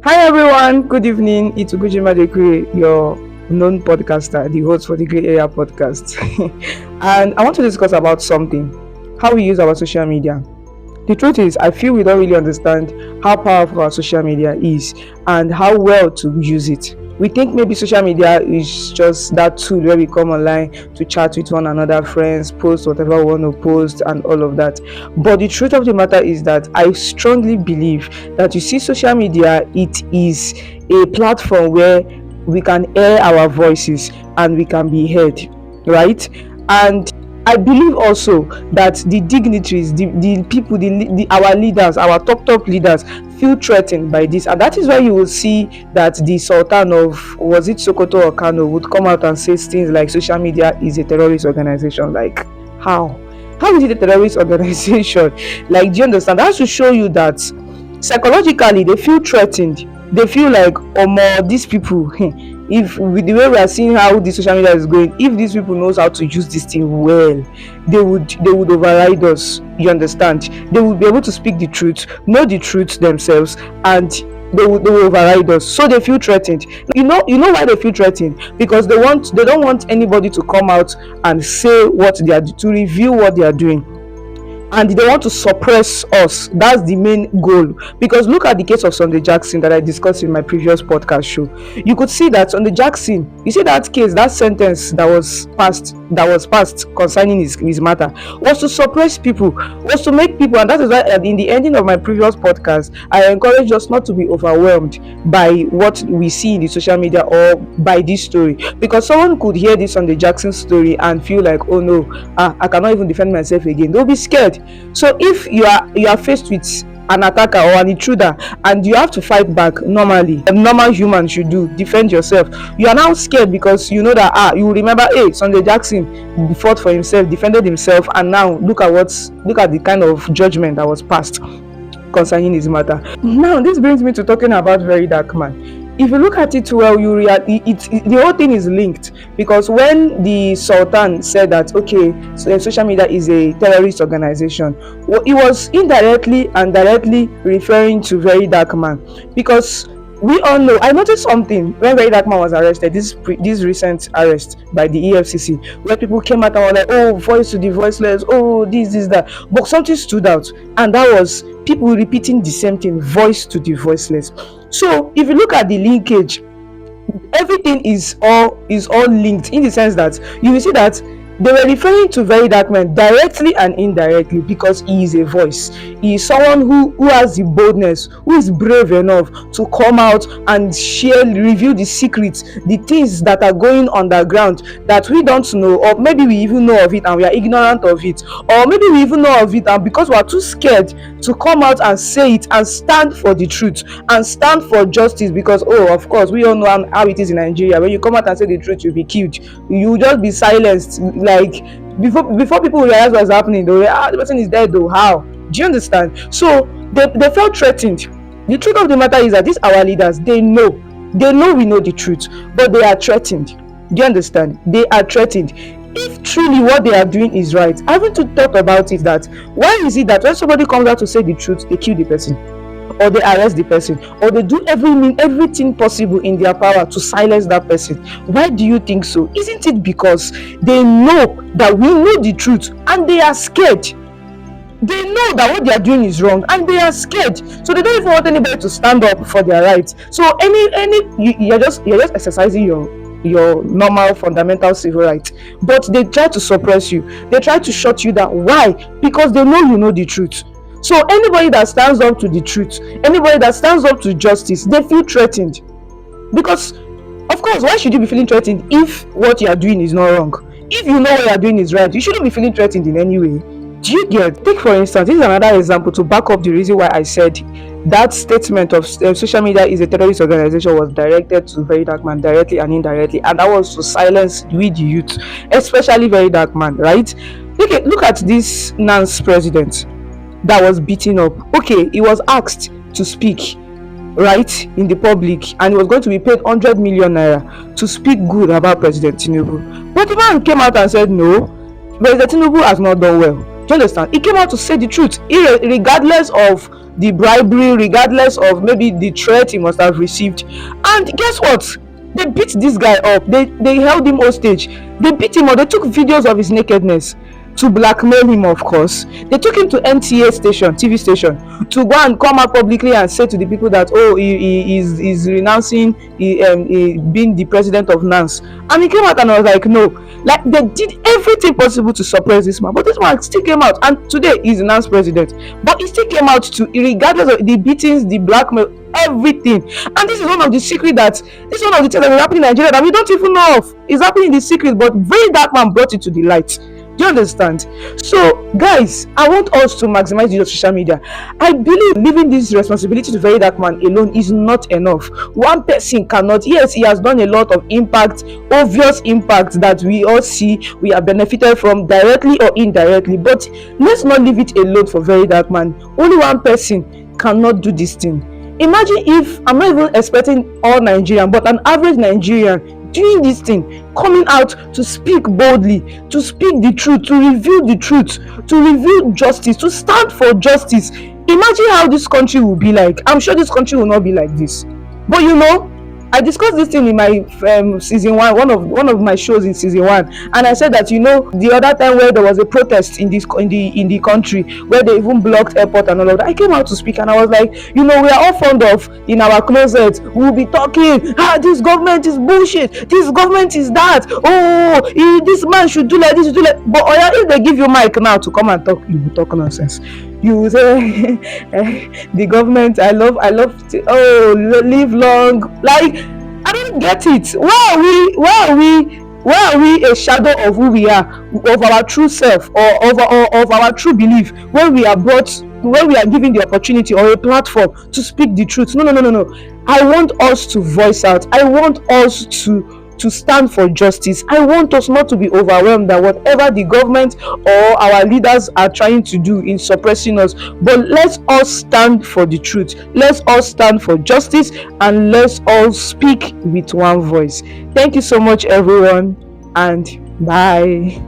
Hi everyone, good evening. It's Ugujima Dekwe, your known podcaster, the host for the Grey Area podcast. And I want to discuss about something, how we use our social media. The truth is, I feel we don't really understand how powerful our social media is and how well to use it. We think maybe social media is just that tool where we come online to chat with one another, friends, post whatever we want to post, and all of that. But the truth of the matter is that I strongly believe that you see, social media, it is a platform where we can air our voices and we can be heard, right? And I believe also that the dignitaries, the people, our leaders, our top leaders feel threatened by this, and that is why you will see that the Sultan of, was it Sokoto or Kano, would come out and say things like social media is a terrorist organization. Like, how? How is it a terrorist organization? Like, do you understand? That has to show you that psychologically they feel threatened. They feel like, oh more these people, if with the way we are seeing how the social media is going, if these people knows how to use this thing well, they would override us. You understand? They would be able to speak the truth, know the truth themselves, and they will override us. So they feel threatened. You know why they feel threatened? Because they don't want anybody to come out and say what they are, to review what they are doing, and they want to suppress us. That's the main goal. Because look at the case of Sunday Jackson that I discussed in my previous podcast show. You could see that Sunday Jackson, you see that case, that sentence that was passed concerning his matter, was to suppress people, was to make people. And that is why in the ending of my previous podcast, I encourage us not to be overwhelmed by what we see in the social media or by this story, because someone could hear this Sunday Jackson story and feel like, oh no, I cannot even defend myself again. They'll be scared. So if you are faced with an attacker or an intruder and you have to fight back normally, a normal human should do, defend yourself, you are now scared because you know that you remember, hey, Sunday Jackson fought for himself, defended himself, and now look at the kind of judgment that was passed concerning his matter. Now this brings me to talking about Very Dark Man. If you look at it well, the whole thing is linked, because when the Sultan said that, okay, so social media is a terrorist organization, well, it was indirectly and directly referring to Very Dark Man, because we all know. I noticed something when Very Dark Man was arrested, this recent arrest by the EFCC, where people came out and were like, oh, voice to the voiceless, oh, this that, but something stood out, and that was people repeating the same thing, voice to the voiceless. So if you look at the linkage, everything is all linked, in the sense that you will see that they were referring to Very Dark Man directly and indirectly, because he is a voice. He is someone who has the boldness, who is brave enough to come out and reveal the secrets, the things that are going underground that we don't know, or maybe we even know of it and we are ignorant of it, or maybe we even know of it and because we are too scared to come out and say it and stand for the truth and stand for justice. Because, oh, of course, we all know how it is in Nigeria. When you come out and say the truth, you'll be killed. You will just be silenced. Like, before people realize what's happening, they'll say, the person is dead though, how? Do you understand? So they felt threatened. The truth of the matter is that these our leaders, they know we know the truth, but they are threatened. Do you understand? They are threatened. If truly what they are doing is right, haven't you thought about it, that why is it that when somebody comes out to say the truth, they kill the person, or they arrest the person, or they do everything possible in their power to silence that person? Why do you think so? Isn't it because they know that we know the truth and they are scared? They know that what they are doing is wrong and they are scared, so they don't even want anybody to stand up for their rights. So you're just exercising your normal fundamental civil rights, but they try to suppress you, they try to shut you down. Why? Because they know you know the truth. So anybody that stands up to the truth, anybody that stands up to justice, they feel threatened. Because, of course, why should you be feeling threatened if what you are doing is not wrong? If you know what you are doing is right, you shouldn't be feeling threatened in any way. Do you get? Take for instance, this is another example to back up the reason why I said that statement of social media is a terrorist organization was directed to Very Dark Man directly and indirectly, and that was to silence we the youth, especially Very Dark Man, right? Look at this Nance president that was beaten up. Okay, he was asked to speak, right, in the public, and he was going to be paid 100 million naira to speak good about President Tinubu. But the man came out and said, no, President Tinubu has not done well. Do you understand? He came out to say the truth, regardless of the bribery, regardless of maybe the threat he must have received. And guess what? They beat this guy up. They held him hostage. They beat him up. They took videos of his nakedness to blackmail him, of course. They took him to NTA station, TV station, to go and come out publicly and say to the people that, oh, he is renouncing being the president of NANS. And he came out and I was like, no. Like, they did everything possible to suppress this man. But this man still came out. And today he's the NANS president. But he still came out to, regardless of the beatings, the blackmail, everything. And this is one of the secret that, this is one of the things that is happening in Nigeria that we don't even know of. It's happening in the secret, but Very Dark Man brought it to the light. Do you understand? So guys, I want us to maximize the use of social media. I believe leaving this responsibility to Very Dark Man alone is not enough. One person cannot. Yes, he has done a lot of impact, obvious impact that we all see, we are benefited from directly or indirectly, but let's not leave it alone for Very Dark Man. Only one person cannot do this thing. Imagine if, I'm not even expecting all Nigerian, but an average Nigerian doing this thing, coming out to speak boldly, to speak the truth, to reveal the truth, to reveal justice, to stand for justice. Imagine how this country will be like. I'm sure this country will not be like this. But you know, I discussed this thing in my season one of my shows in season 1, and I said that, you know, the other time where there was a protest in the country where they even blocked airport and all of that, I came out to speak and I was like, you know, we are all fond of, in our closet, we'll be talking, this government is bullshit, this government is that, this man should do like this, do like, but if they give you mic now to come and talk, you will talk nonsense. You will say the government, I love live long. Like, I don't get it. Why are we a shadow of who we are, of our true self, or of our true belief, when we are given the opportunity or a platform to speak the truth? No. I want us to voice out. I want us to stand for justice. I want us not to be overwhelmed by whatever the government or our leaders are trying to do in suppressing us, but let's all stand for the truth. Let's all stand for justice, and let's all speak with one voice. Thank you so much, everyone, and bye.